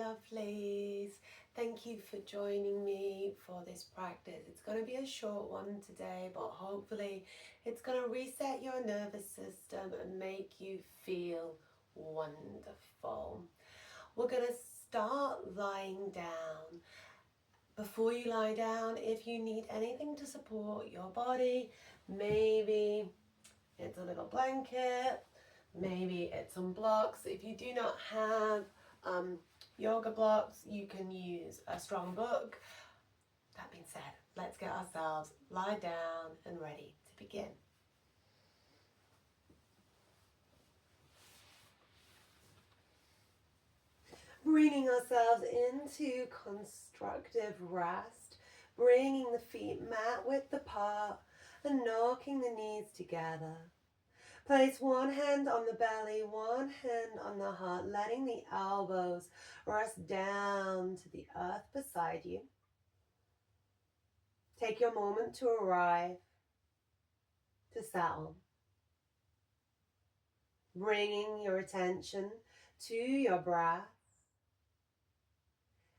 lovelies. Thank you for joining me for this practice. It's going to be a short one today, but hopefully it's going to reset your nervous system and make you feel wonderful. We're going to start lying down. Before you lie down, if you need anything to support your body, maybe it's a little blanket, maybe it's some blocks. If you do not have yoga blocks, you can use a strong book. That being said, let's get ourselves lie down and ready to begin. Bringing ourselves into constructive rest, bringing the feet mat width apart and knocking the knees together. Place one hand on the belly, one hand on the heart, letting the elbows rest down to the earth beside you. Take your moment to arrive, to settle. Bringing your attention to your breath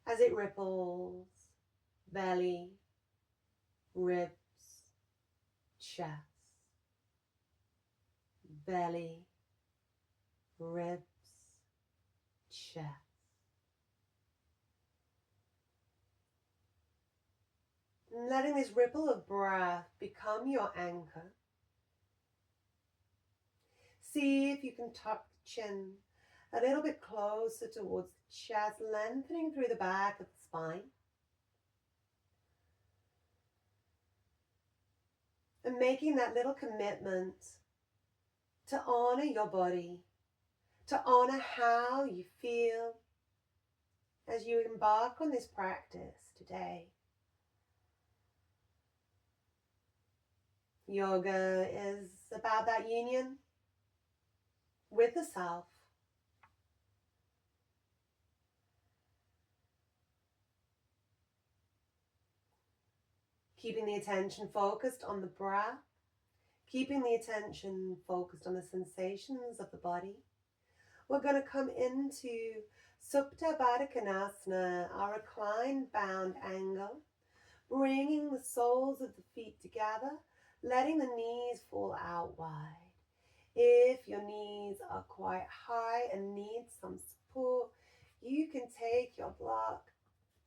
as it ripples, belly, ribs, chest. Belly, ribs, chest. And letting this ripple of breath become your anchor. See if you can tuck the chin a little bit closer towards the chest, lengthening through the back of the spine. And making that little commitment to honor your body, to honor how you feel as you embark on this practice today. Yoga is about that union with the self. Keeping the attention focused on the breath, keeping the attention focused on the sensations of the body. We're going to come into Supta Baddha Konasana, our reclined bound angle, bringing the soles of the feet together, letting the knees fall out wide. If your knees are quite high and need some support, you can take your block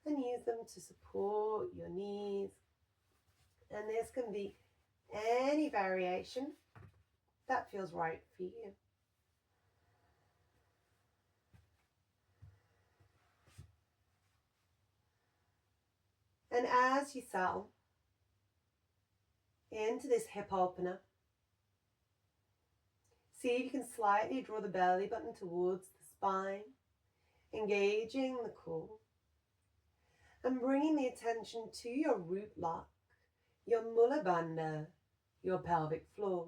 and use them to support your knees. And this can be any variation that feels right for you. And as you settle into this hip opener, see if you can slightly draw the belly button towards the spine, engaging the core, and bringing the attention to your root lock, your mula bandha, your pelvic floor.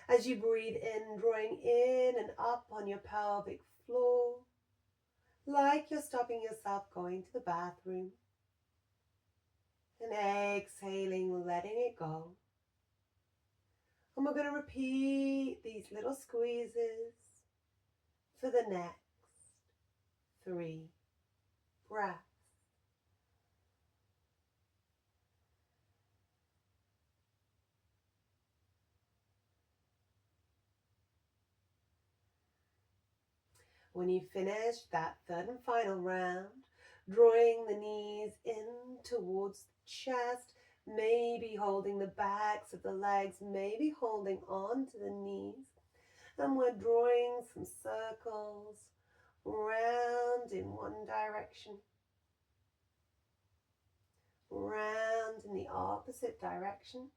As you breathe in, drawing in and up on your pelvic floor, like you're stopping yourself going to the bathroom. And exhaling, letting it go. And we're going to repeat these little squeezes for the next 3 breaths. When you finish that third and final round, drawing the knees in towards the chest, maybe holding the backs of the legs, maybe holding on to the knees. And we're drawing some circles round in one direction, round in the opposite direction.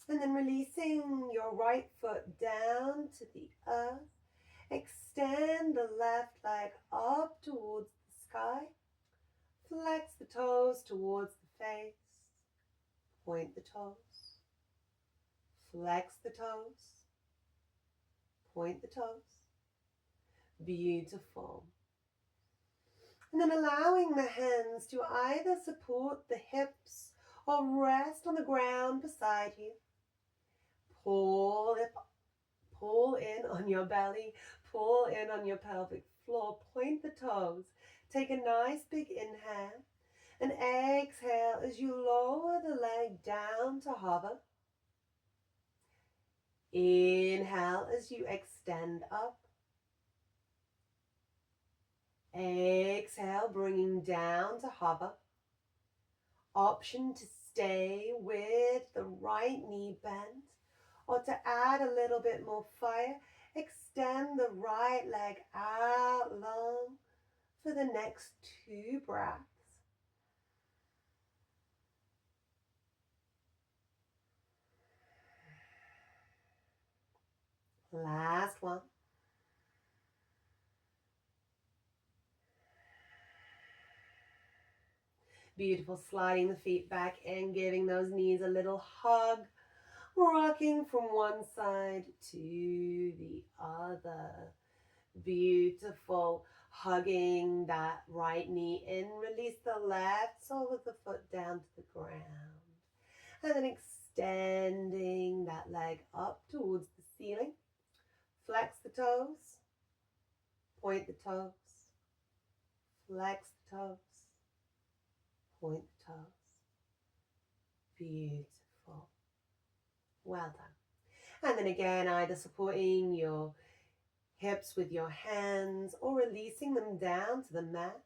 And then releasing your right foot down to the earth. Extend the left leg up towards the sky. Flex the toes towards the face. Point the toes. Flex the toes. Point the toes. Beautiful. And then allowing the hands to either support the hips or rest on the ground beside you. Pull in on your belly, pull in on your pelvic floor, point the toes. Take a nice big inhale and exhale as you lower the leg down to hover. Inhale as you extend up. Exhale, bringing down to hover. Option to stay with the right knee bent, or to add a little bit more fire, extend the right leg out long for the next 2 breaths. Last one. Beautiful, sliding the feet back in, giving those knees a little hug, rocking from one side to the other. Beautiful, hugging that right knee in, release the left sole of the foot down to the ground. And then extending that leg up towards the ceiling. Flex the toes, point the toes, flex the toes, point the toes. Beautiful. Well done. And then again, either supporting your hips with your hands or releasing them down to the mat.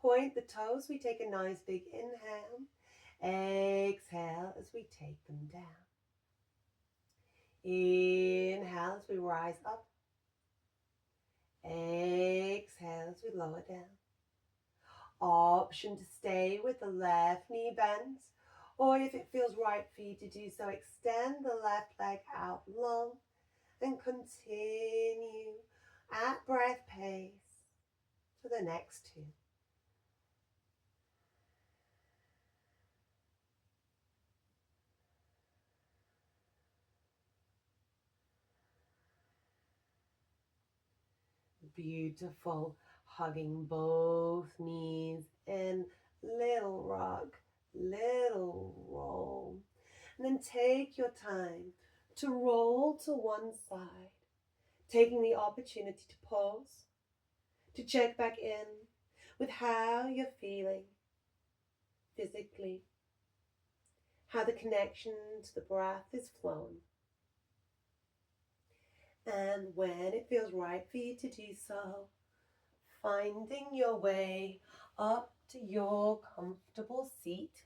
Point the toes. We take a nice big inhale. Exhale as we take them down. Inhale as we rise up. Exhale as we lower down. Option to stay with the left knee bent, or if it feels right for you to do so, extend the left leg out long and continue at breath pace for the next 2. Beautiful, hugging both knees in, little rock, little roll. And then take your time to roll to one side, taking the opportunity to pause, to check back in with how you're feeling physically, how the connection to the breath is flowing. And when it feels right for you to do so, finding your way up to your comfortable seat.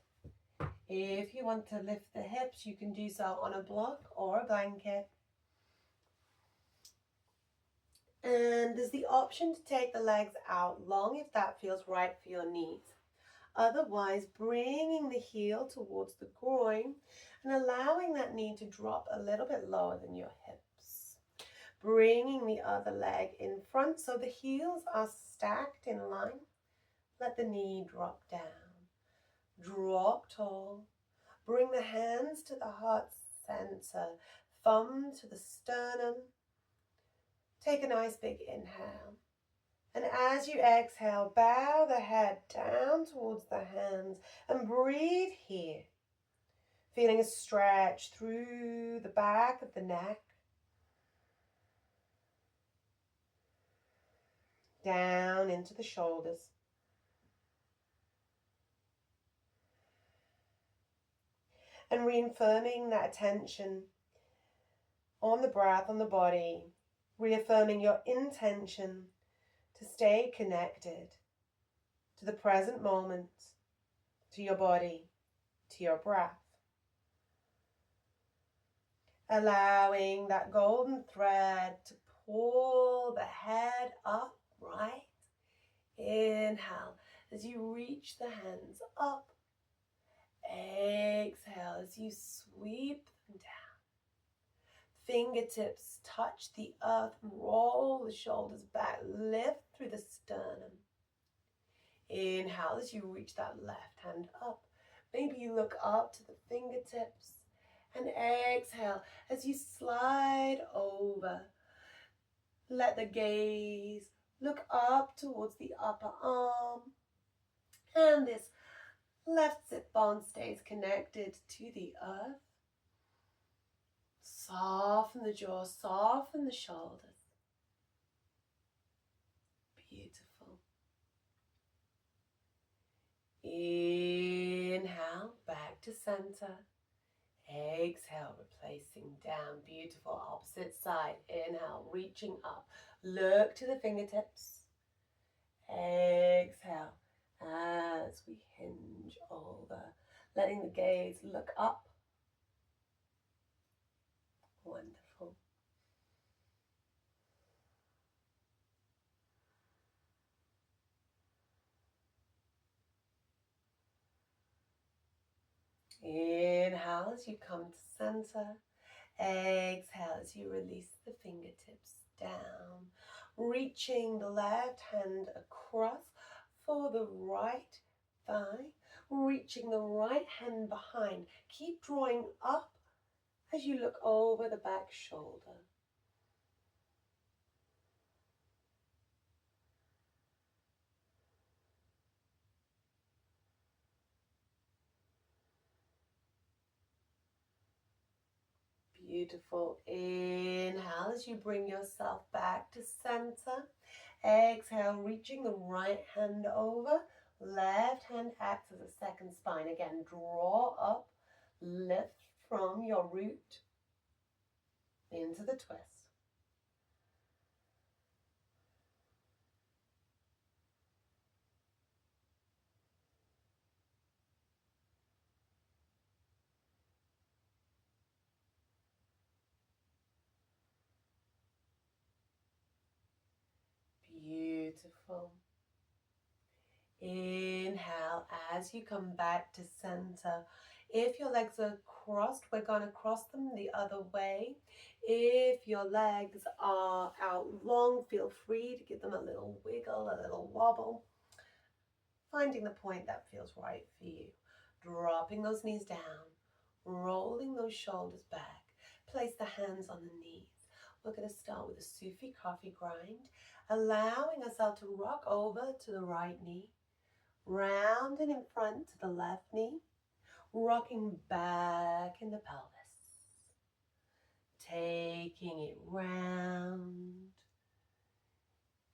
If you want to lift the hips, you can do so on a block or a blanket. And there's the option to take the legs out long if that feels right for your knees. Otherwise, bringing the heel towards the groin and allowing that knee to drop a little bit lower than your hips. Bringing the other leg in front so the heels are stacked in line. Let the knee drop down. Drop tall. Bring the hands to the heart center. Thumb to the sternum. Take a nice big inhale. And as you exhale, bow the head down towards the hands and breathe here. Feeling a stretch through the back of the neck. Down into the shoulders. And reaffirming that attention on the breath, on the body. Reaffirming your intention to stay connected to the present moment, to your body, to your breath. Allowing that golden thread to pull the head up, right? Inhale as you reach the hands up. Exhale as you sweep them down. Fingertips touch the earth, roll the shoulders back, lift through the sternum. Inhale as you reach that left hand up. Maybe you look up to the fingertips. And exhale as you slide over. Let the gaze look up towards the upper arm. And this Left sit bone stays connected to the earth. Soften the jaw, soften the shoulders. Beautiful. Inhale, back to center. Exhale, replacing down. Beautiful. Opposite side. Inhale, reaching up. Look to the fingertips. Exhale as we hinge over. Letting the gaze look up. Wonderful. Inhale as you come to center. Exhale as you release the fingertips down. Reaching the left hand across for the right thigh. Reaching the right hand behind. Keep drawing up as you look over the back shoulder. Beautiful. Inhale as you bring yourself back to center. Exhale, reaching the right hand over. Left hand acts as a second spine. Again, draw up, lift from your root into the twist. Beautiful. Inhale as you come back to center. If your legs are crossed, we're going to cross them the other way. If your legs are out long, feel free to give them a little wiggle, a little wobble. Finding the point that feels right for you. Dropping those knees down, rolling those shoulders back. Place the hands on the knees. We're going to start with a Sufi coffee grind, allowing ourselves to rock over to the right knee, rounding in front to the left knee, rocking back in the pelvis, taking it round,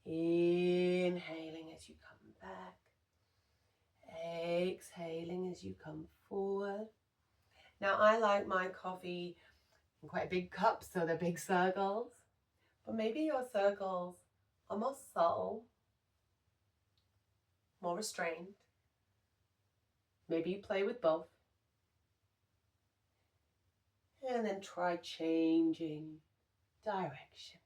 inhaling as you come back, exhaling as you come forward. Now I like my coffee in quite big cups, so they're big circles, but maybe your circles are more subtle, more restrained. Maybe you play with both. And then try changing direction.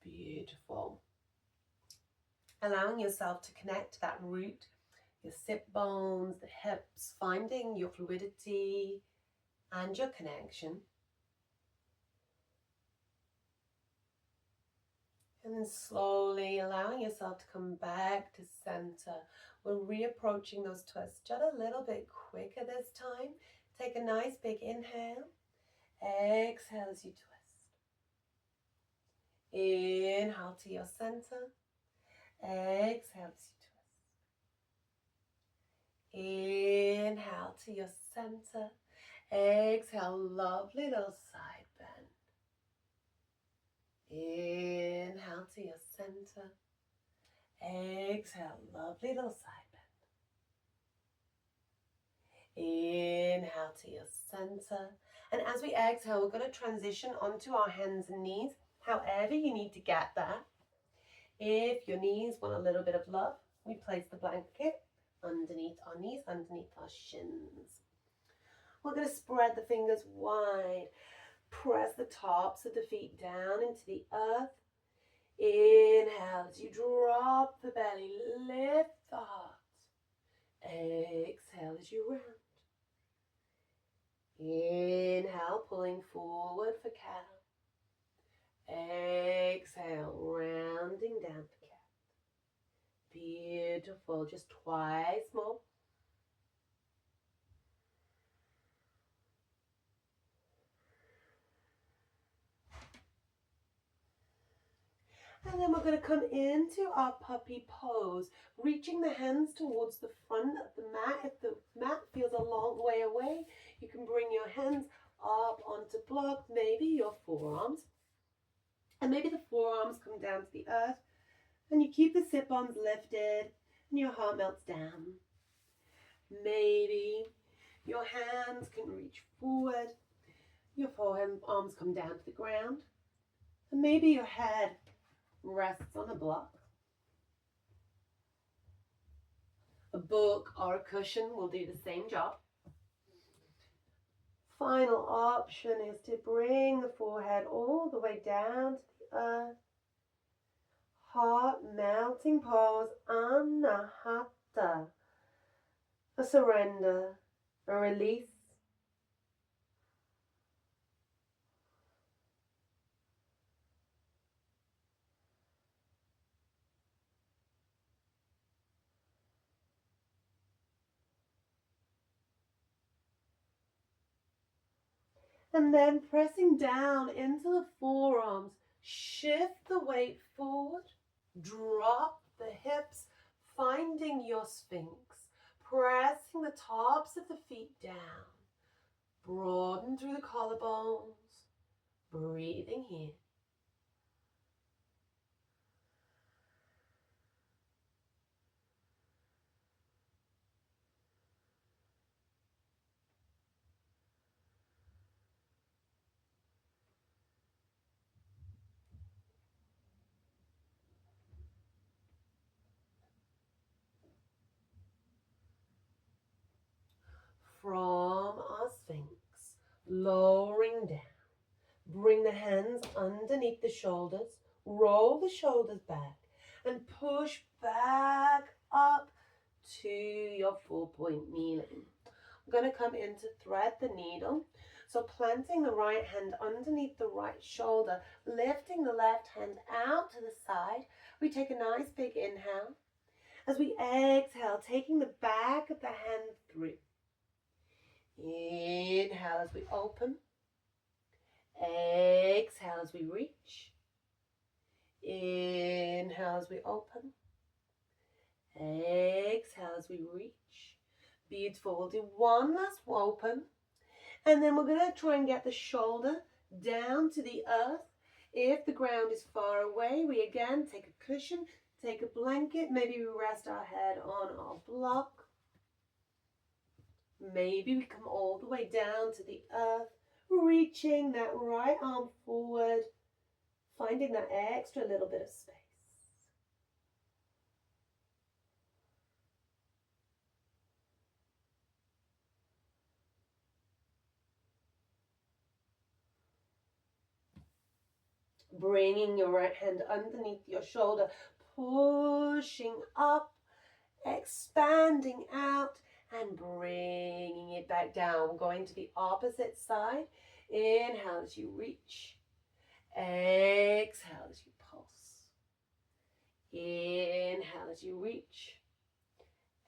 Beautiful. Allowing yourself to connect to that root, your sit bones, the hips, finding your fluidity and your connection. And then slowly allowing yourself to come back to center. We're reapproaching those twists just a little bit quicker this time. Take a nice big inhale. Exhale as you twist. Inhale to your center. Exhale as you twist. Inhale to your center. Exhale, lovely little side bend. Inhale to your center. Exhale, lovely little side bend. Inhale to your center. And as we exhale, we're going to transition onto our hands and knees, however you need to get there. If your knees want a little bit of love, we place the blanket underneath our knees, underneath our shins. We're going to spread the fingers wide. Press the tops of the feet down into the earth. Inhale as you drop the belly, lift the heart. Exhale as you round. Inhale, pulling forward for cow. Exhale, rounding down for cat. Beautiful. Just twice more. And then we're going to come into our puppy pose, reaching the hands towards the front of the mat. If the mat feels a long way away, you can bring your hands up onto block, maybe your forearms. And maybe the forearms come down to the earth. And you keep the sit-bones lifted and your heart melts down. Maybe your hands can reach forward. Your forearms come down to the ground. And maybe your head rests on a block. A book or a cushion will do the same job. Final option is to bring the forehead all the way down to the earth. Heart melting pose, anahata. A surrender, a release. And then pressing down into the forearms, shift the weight forward, drop the hips, finding your sphinx, pressing the tops of the feet down, broaden through the collarbones, breathing here. From our sphinx, lowering down, bring the hands underneath the shoulders, roll the shoulders back, and push back up to your 4-point kneeling. I'm going to come in to thread the needle. So planting the right hand underneath the right shoulder, lifting the left hand out to the side. We take a nice big inhale. As we exhale, taking the back of the hand through. Inhale as we open. Exhale as we reach. Inhale as we open. Exhale as we reach. Beautiful. We'll do one last open. And then we're going to try and get the shoulder down to the earth. If the ground is far away, we again take a cushion, take a blanket. Maybe we rest our head on our block. Maybe we come all the way down to the earth, reaching that right arm forward, finding that extra little bit of space. Bringing your right hand underneath your shoulder, pushing up, expanding out, and bringing it back down. Going to the opposite side. Inhale as you reach. Exhale as you pulse. Inhale as you reach.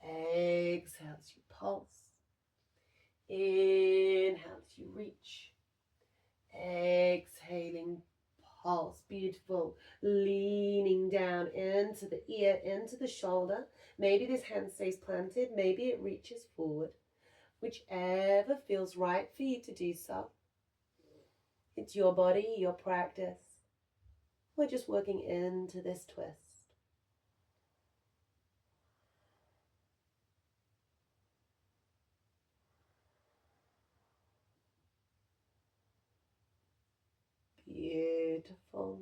Exhale as you pulse. Inhale as you reach. Exhaling, pulse. Beautiful. Leaning down into the ear, into the shoulder. Maybe this hand stays planted. Maybe it reaches forward. Whichever feels right for you to do so. It's your body, your practice. We're just working into this twist. Beautiful.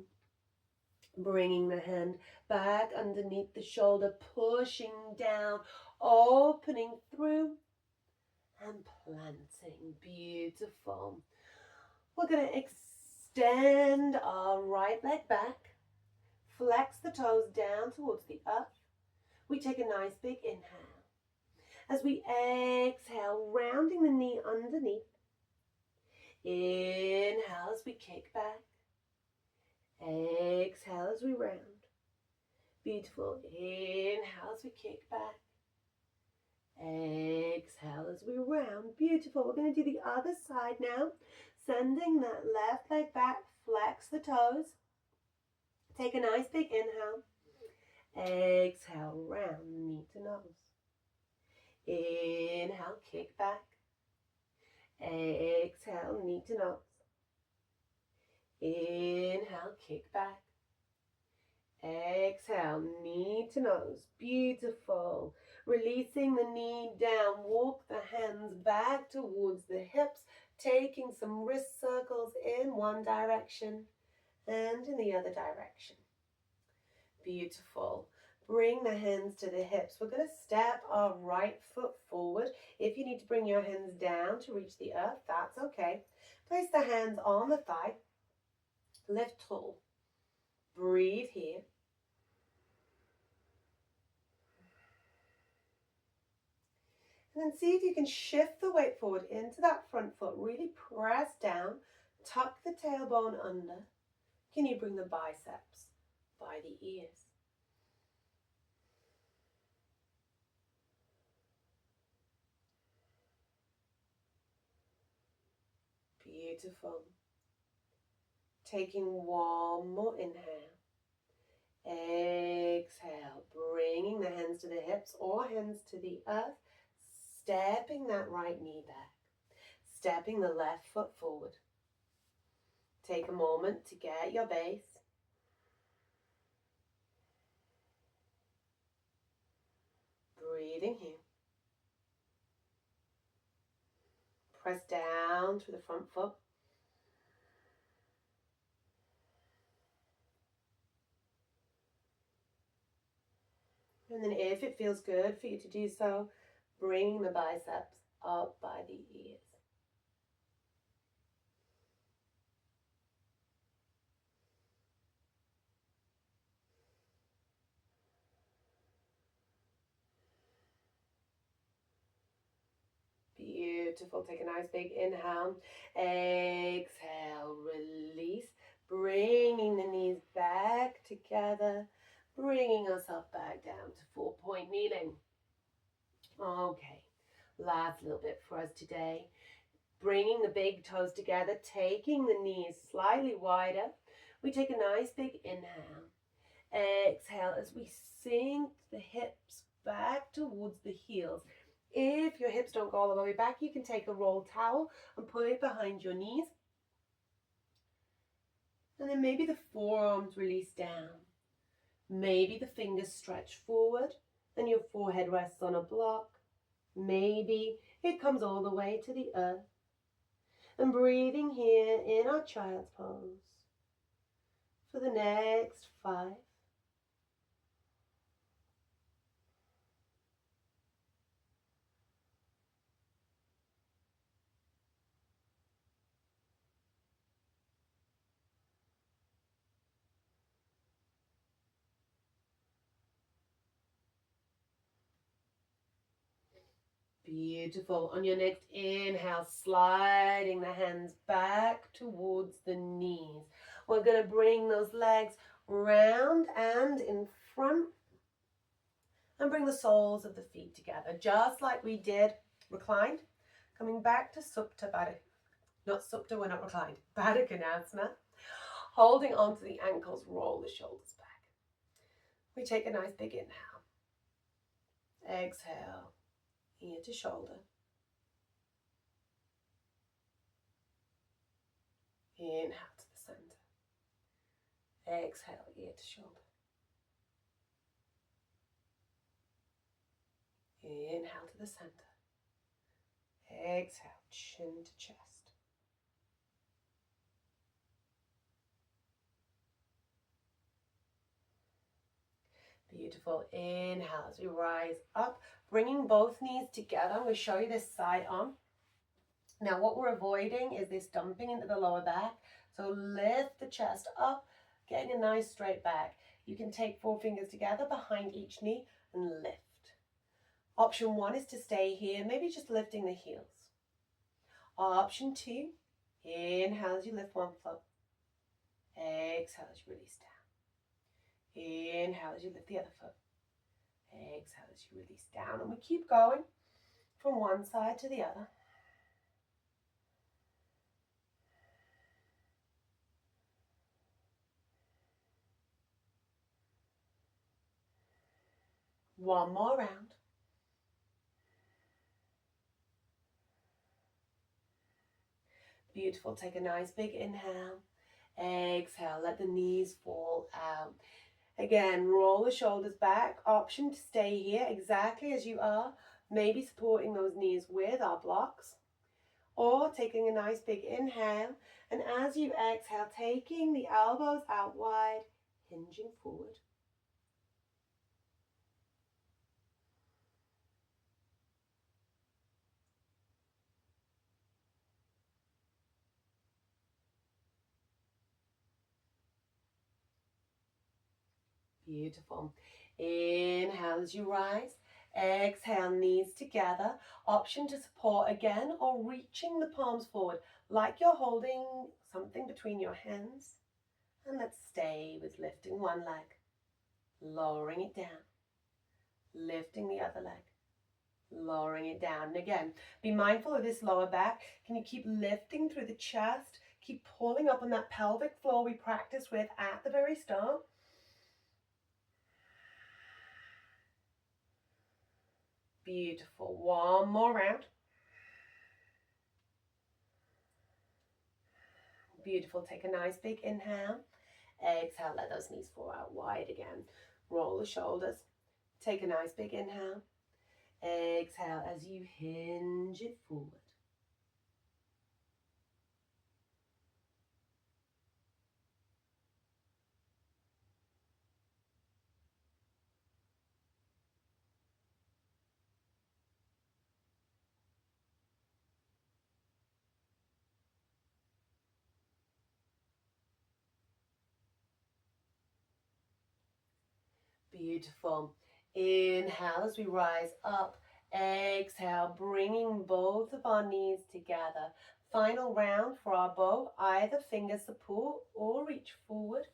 Bringing the hand back underneath the shoulder, pushing down, opening through, and planting. Beautiful. We're going to extend our right leg back, flex the toes down towards the earth. We take a nice big inhale. As we exhale, rounding the knee underneath. Inhale as we kick back. Exhale as we round. Beautiful. Inhale as we kick back. Exhale as we round. Beautiful. We're going to do the other side now. Sending that left leg back. Flex the toes. Take a nice big inhale. Exhale, round, knee to nose. Inhale, kick back. Exhale, knee to nose. Inhale, kick back. Exhale, knee to nose. Beautiful. Releasing the knee down. Walk the hands back towards the hips, taking some wrist circles in one direction and in the other direction. Beautiful. Bring the hands to the hips. We're going to step our right foot forward. If you need to bring your hands down to reach the earth, that's okay. Place the hands on the thigh. Lift tall. Breathe here. And then see if you can shift the weight forward into that front foot. Really press down. Tuck the tailbone under. Can you bring the biceps by the ears? Beautiful. Taking one more inhale. Exhale. Bringing the hands to the hips or hands to the earth. Stepping that right knee back. Stepping the left foot forward. Take a moment to get your base. Breathing here. Press down through the front foot. And then if it feels good for you to do so, bring the biceps up by the ears. Beautiful. Take a nice big inhale. Exhale. Release. Bringing the knees back together. Bringing ourselves back down to 4-point kneeling. Okay. Last little bit for us today. Bringing the big toes together. Taking the knees slightly wider. We take a nice big inhale. Exhale as we sink the hips back towards the heels. If your hips don't go all the way back, you can take a rolled towel and put it behind your knees. And then maybe the forearms release down. Maybe the fingers stretch forward and your forehead rests on a block. Maybe it comes all the way to the earth. And breathing here in our child's pose for the next 5. Beautiful. On your next inhale, sliding the hands back towards the knees. We're going to bring those legs round and in front and bring the soles of the feet together, just like we did reclined. Coming back to Supta Baddha, not Supta, we're not reclined, Baddha Konasana. Holding onto the ankles, roll the shoulders back. We take a nice big inhale. Exhale. Ear to shoulder. Inhale to the center. Exhale, ear to shoulder. Inhale to the center. Exhale, chin to chest. Beautiful. Inhale as we rise up, bringing both knees together. I'm going to show you this side arm. Now what we're avoiding is this dumping into the lower back. So lift the chest up, getting a nice straight back. You can take 4 fingers together behind each knee and lift. Option 1 is to stay here, maybe just lifting the heels. Option 2, inhale as you lift one foot. Exhale as you release down. Inhale as you lift the other foot. Exhale as you release down. And we keep going from one side to the other. One more round. Beautiful. Take a nice big inhale. Exhale, let the knees fall out. Again, roll the shoulders back. Option to stay here exactly as you are, maybe supporting those knees with our blocks. Or taking a nice big inhale, and as you exhale, taking the elbows out wide, hinging forward. Beautiful. Inhale as you rise. Exhale, knees together. Option to support again or reaching the palms forward like you're holding something between your hands. And let's stay with lifting one leg, lowering it down, lifting the other leg, lowering it down. And again, be mindful of this lower back. Can you keep lifting through the chest? Keep pulling up on that pelvic floor we practiced with at the very start. Beautiful. One more round. Beautiful. Take a nice big inhale. Exhale, let those knees fall out wide again. Roll the shoulders. Take a nice big inhale. Exhale as you hinge it forward. Beautiful. Inhale as we rise up. Exhale, bringing both of our knees together. Final round for our bow. Either finger support or reach forward.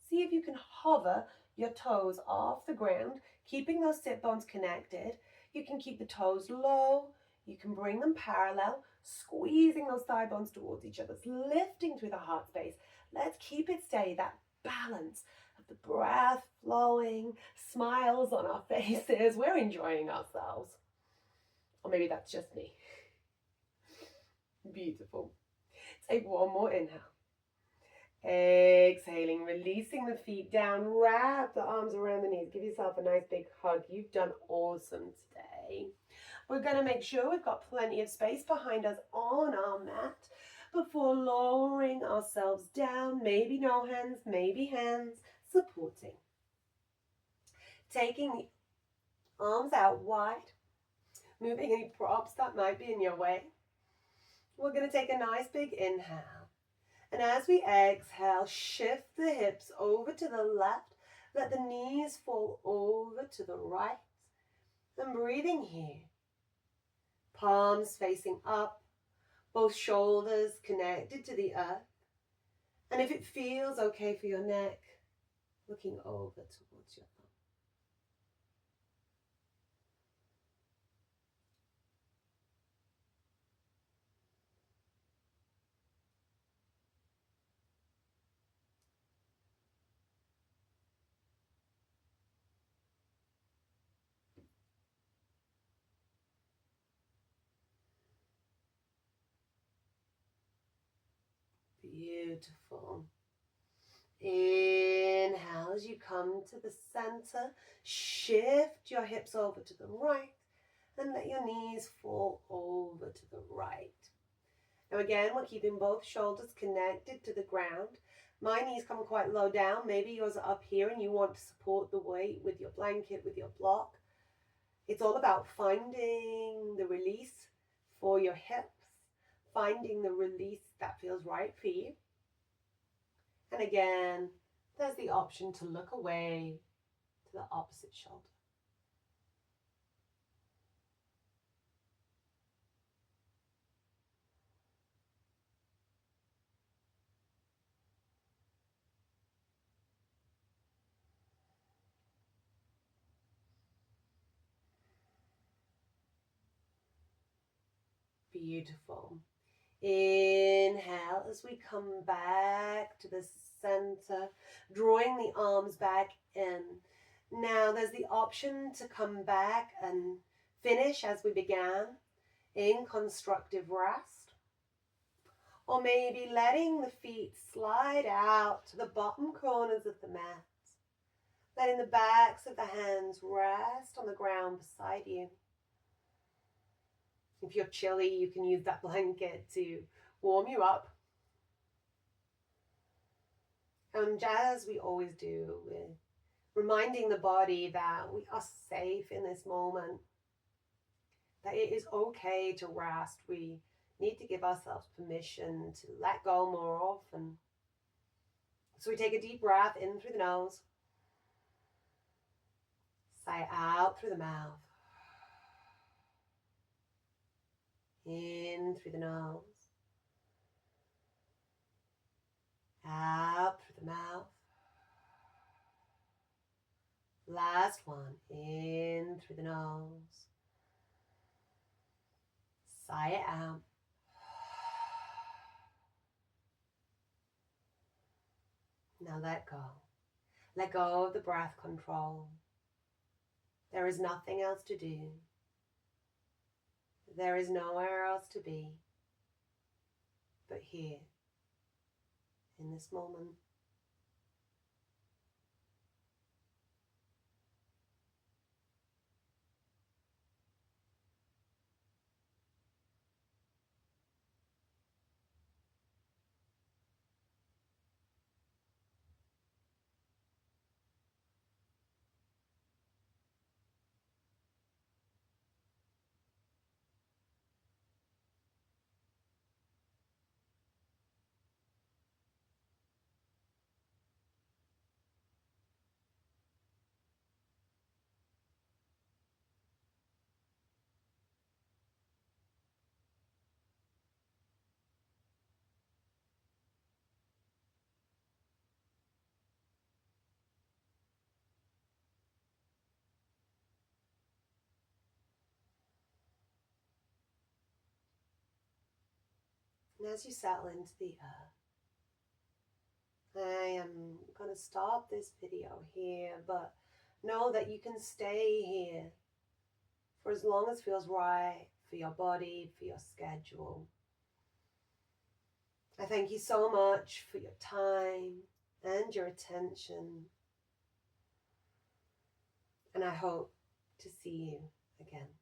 See if you can hover your toes off the ground, keeping those sit bones connected. You can keep the toes low. You can bring them parallel, squeezing those thigh bones towards each other, lifting through the heart space. Let's keep it steady, that balance of the breath flowing, smiles on our faces. We're enjoying ourselves. Or maybe that's just me. Beautiful. Take one more inhale. Exhaling, releasing the feet down, wrap the arms around the knees. Give yourself a nice big hug. You've done awesome today. We're going to make sure we've got plenty of space behind us on our mat before lowering ourselves down. Maybe no hands, maybe hands, supporting. Taking the arms out wide, moving any props that might be in your way. We're going to take a nice big inhale. And as we exhale, shift the hips over to the left. Let the knees fall over to the right. And breathing here. Palms facing up, both shoulders connected to the earth. And if it feels okay for your neck, looking over towards your thumb. Beautiful. Inhale as you come to the center. Shift your hips over to the right and let your knees fall over to the right. Now again, we're keeping both shoulders connected to the ground. My knees come quite low down. Maybe yours are up here and you want to support the weight with your blanket, with your block. It's all about finding the release for your hips, finding the release that feels right for you. And again, there's the option to look away to the opposite shoulder. Beautiful. Inhale as we come back to the center, drawing the arms back in. Now there's the option to come back and finish as we began in constructive rest, or maybe letting the feet slide out to the bottom corners of the mat, letting the backs of the hands rest on the ground beside you. If you're chilly, you can use that blanket to warm you up. And as we always do, we're reminding the body that we are safe in this moment, that it is okay to rest. We need to give ourselves permission to let go more often. So we take a deep breath in through the nose, sigh out through the mouth, in through the nose, out through the mouth. Last one, in through the nose, sigh it out. Now let go. Let go of the breath control. There is nothing else to do. There is nowhere else to be but here in this moment. And as you settle into the earth, I am going to stop this video here, but know that you can stay here for as long as feels right for your body, for your schedule. I thank you so much for your time and your attention, and I hope to see you again.